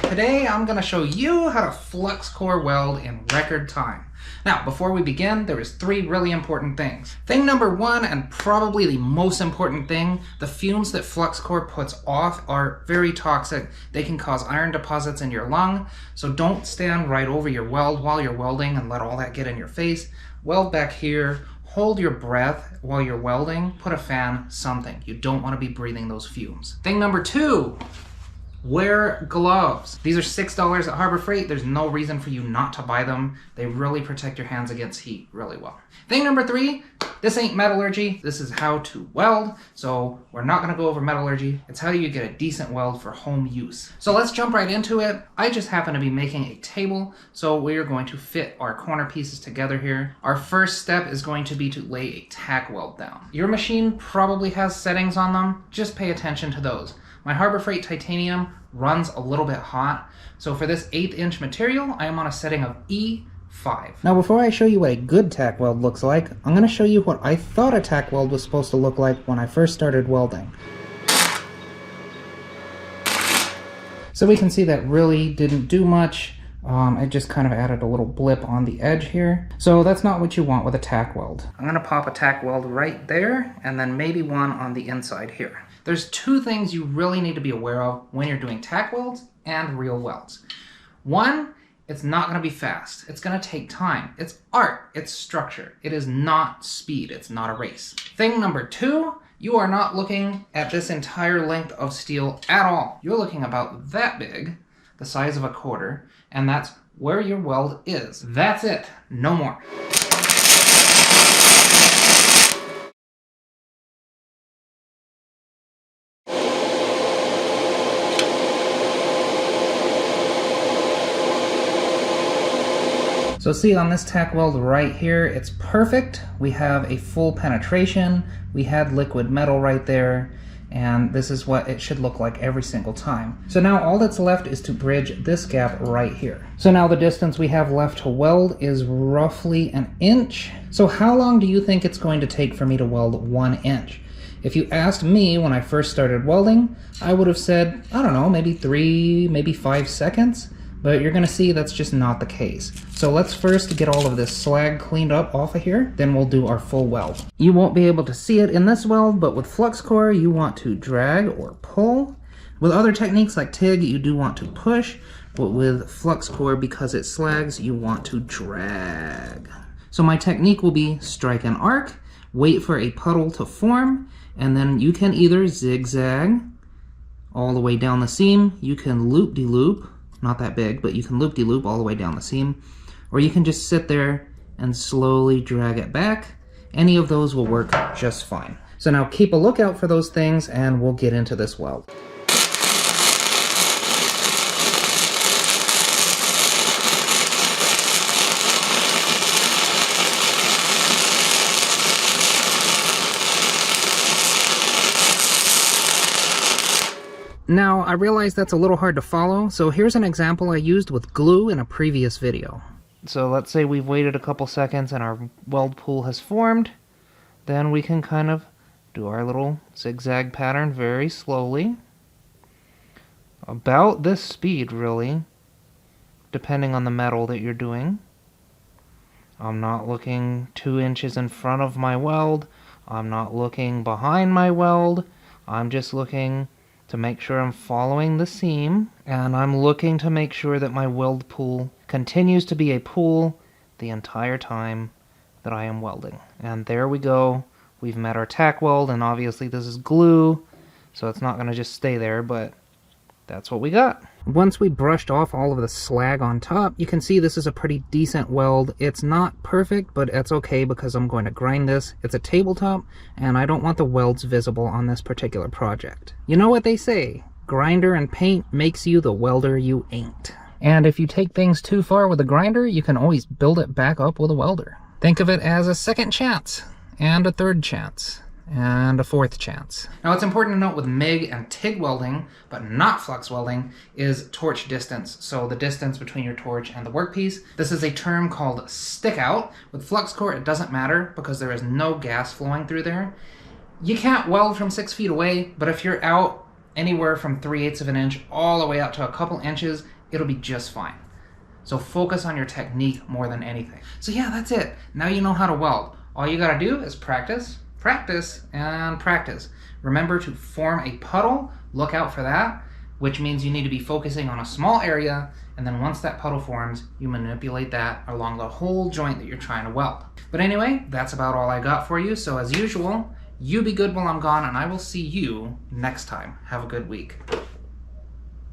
Today I'm going to show you how to flux-core weld in record time. Now, before we begin, there is 3 really important things. Thing number 1, and probably the most important thing, the fumes that flux-core puts off are very toxic. They can cause iron deposits in your lung, so don't stand right over your weld while you're welding and let all that get in your face. Weld back here. Hold your breath while you're welding. Put a fan, something. You don't want to be breathing those fumes. Thing number 2. Wear gloves. These are $6 at Harbor Freight. There's no reason for you not to buy them. They really protect your hands against heat really well. Thing number 3, this ain't metallurgy. This is how to weld. So we're not going to go over metallurgy. It's how you get a decent weld for home use. So let's jump right into it. I just happen to be making a table, so we're going to fit our corner pieces together here. Our first step is going to be to lay a tack weld down. Your machine probably has settings on them. Just pay attention to those. My Harbor Freight titanium runs a little bit hot, so for this 1/8" material, I am on a setting of E5. Now before I show you what a good tack weld looks like, I'm going to show you what I thought a tack weld was supposed to look like when I first started welding. So we can see that really didn't do much. It just kind of added a little blip on the edge here. So that's not what you want with a tack weld. I'm going to pop a tack weld right there, and then maybe one on the inside here. There's 2 things you really need to be aware of when you're doing tack welds and real welds. 1, it's not going to be fast. It's going to take time. It's art. It's structure. It is not speed. It's not a race. Thing number 2, you are not looking at this entire length of steel at all. You're looking about that big, the size of a quarter, and that's where your weld is. That's it. No more. So see on this tack weld right here, it's perfect. We have a full penetration. We had liquid metal right there, and this is what it should look like every single time. So now all that's left is to bridge this gap right here. So now the distance we have left to weld is roughly 1 inch. So how long do you think it's going to take for me to weld 1 inch? If you asked me when I first started welding, I would have said, I don't know, maybe 3, maybe 5 seconds. But you're going to see that's just not the case. So let's first get all of this slag cleaned up off of here, then we'll do our full weld. You won't be able to see it in this weld, but with flux-core you want to drag or pull. With other techniques like TIG you do want to push, but with flux-core, because it slags, you want to drag. So my technique will be strike an arc, wait for a puddle to form, and then you can either zigzag all the way down the seam, you can loop-de-loop, not that big, but you can loop-de-loop all the way down the seam, or you can just sit there and slowly drag it back. Any of those will work just fine. So now keep a lookout for those things and we'll get into this weld. Now, I realize that's a little hard to follow, so here's an example I used with glue in a previous video. So let's say we've waited a couple seconds and our weld pool has formed. Then we can kind of do our little zigzag pattern very slowly. About this speed, really, depending on the metal that you're doing. I'm not looking 2 inches in front of my weld. I'm not looking behind my weld. I'm just looking to make sure I'm following the seam, and I'm looking to make sure that my weld pool continues to be a pool the entire time that I am welding. And there we go. We've met our tack weld, and obviously this is glue, so it's not going to just stay there, but that's what we got. Once we brushed off all of the slag on top, you can see this is a pretty decent weld. It's not perfect, but it's okay because I'm going to grind this. It's a tabletop, and I don't want the welds visible on this particular project. You know what they say, grinder and paint makes you the welder you ain't. And if you take things too far with a grinder, you can always build it back up with a welder. Think of it as a second chance, and a third chance, and a 4th chance. Now what's important to note with MIG and TIG welding, but not flux welding, is torch distance. So the distance between your torch and the workpiece. This is a term called stick out. With flux-core it doesn't matter because there is no gas flowing through there. You can't weld from 6 feet away, but if you're out anywhere from 3/8 of an inch all the way up to a couple inches, it'll be just fine. So focus on your technique more than anything. So yeah, that's it. Now you know how to weld. All you gotta do is practice, practice, and practice. Remember to form a puddle, look out for that, which means you need to be focusing on a small area, and then once that puddle forms, you manipulate that along the whole joint that you're trying to weld. But anyway, that's about all I got for you. So as usual, you be good while I'm gone, and I will see you next time. Have a good week.